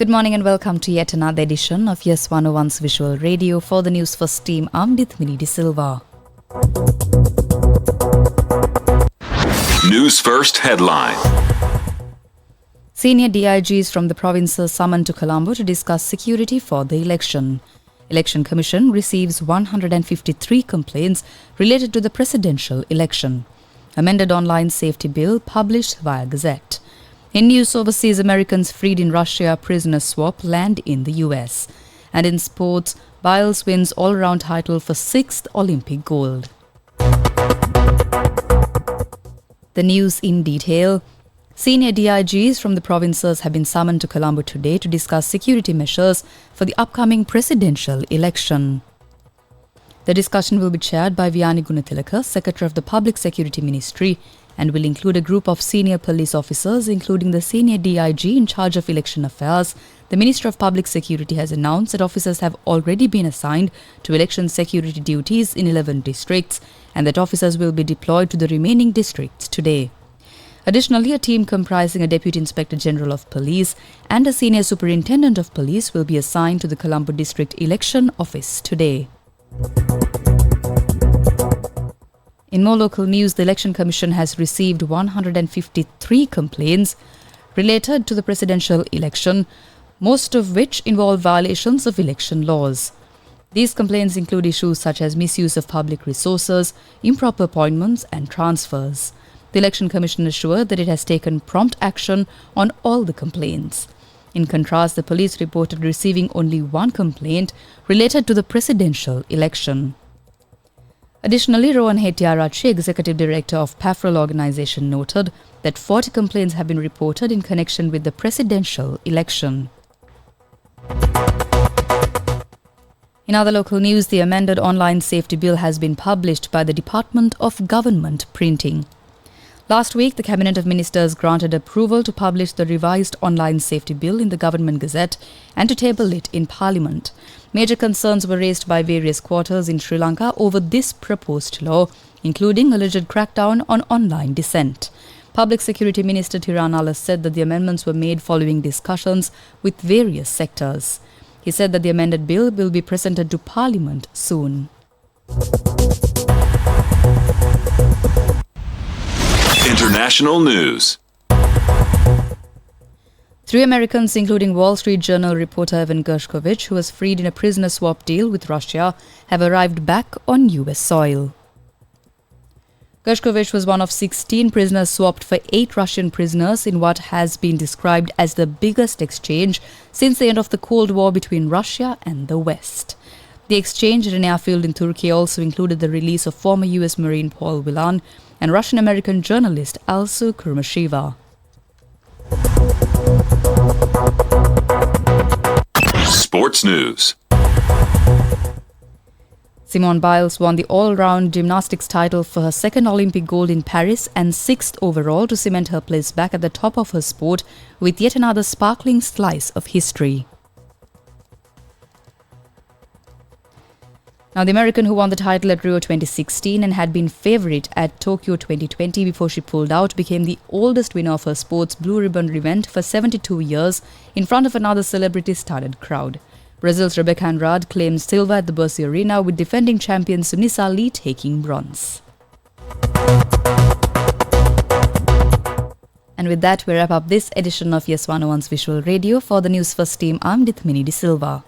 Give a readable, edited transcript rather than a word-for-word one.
Good morning and welcome to yet another edition of Yes 101's Visual Radio. For the Newsfirst team, I'm Dithmini De Silva. Newsfirst headline. Senior DIGs from the provinces summoned to Colombo to discuss security for the election. Election Commission receives 153 complaints related to the presidential election. Amended online safety bill published via gazette. In news, overseas Americans freed in Russia prisoner swap land in the US. And in sports, Biles wins all-round title for 6th Olympic gold. The news in detail. Senior DIGs from the provinces have been summoned to Colombo today to discuss security measures for the upcoming presidential election. The discussion will be chaired by Vyani Gunathilaka, Secretary of the Public Security Ministry, and will include a group of senior police officers, including the senior DIG in charge of election affairs. The Minister of Public Security has announced that officers have already been assigned to election security duties in 11 districts and that officers will be deployed to the remaining districts today. Additionally, a team comprising a Deputy Inspector General of Police and a Senior Superintendent of Police will be assigned to the Colombo District Election Office today. In more local news, the Election Commission has received 153 complaints related to the presidential election, most of which involve violations of election laws. These complaints include issues such as misuse of public resources, improper appointments and transfers. The Election Commission assured that it has taken prompt action on all the complaints. In contrast, the police reported receiving only one complaint related to the presidential election. Additionally, Rohan Hettiarachchi, Executive Director of PAFREL organisation, noted that 40 complaints have been reported in connection with the presidential election. In other local news, the amended online safety bill has been published by the Department of Government Printing. Last week, the Cabinet of Ministers granted approval to publish the revised online safety bill in the Government Gazette and to table it in Parliament. Major concerns were raised by various quarters in Sri Lanka over this proposed law, including alleged crackdown on online dissent. Public Security Minister Tiranala said that the amendments were made following discussions with various sectors. He said that the amended bill will be presented to Parliament soon. International news. 3 Americans, including Wall Street Journal reporter Evan Gershkovich, who was freed in a prisoner swap deal with Russia, have arrived back on US soil. Gershkovich was one of 16 prisoners swapped for 8 Russian prisoners in what has been described as the biggest exchange since the end of the Cold War between Russia and the West. The exchange at an airfield in Turkey also included the release of former US Marine Paul Whelan and Russian-American journalist Alsu Kurmashiva. Sports news. Simone Biles won the all-round gymnastics title for her 2nd Olympic gold in Paris and 6th overall to cement her place back at the top of her sport with yet another sparkling slice of history. Now, the American who won the title at Rio 2016 and had been favourite at Tokyo 2020 before she pulled out became the oldest winner of her sport's Blue Ribbon event for 72 years in front of another celebrity-studded crowd. Brazil's Rebecca Andrade claimed silver at the Bercy Arena, with defending champion Sunisa Lee taking bronze. And with that, we wrap up this edition of Yes 101's Visual Radio. For the Newsfirst team, I'm Dithmini De Silva.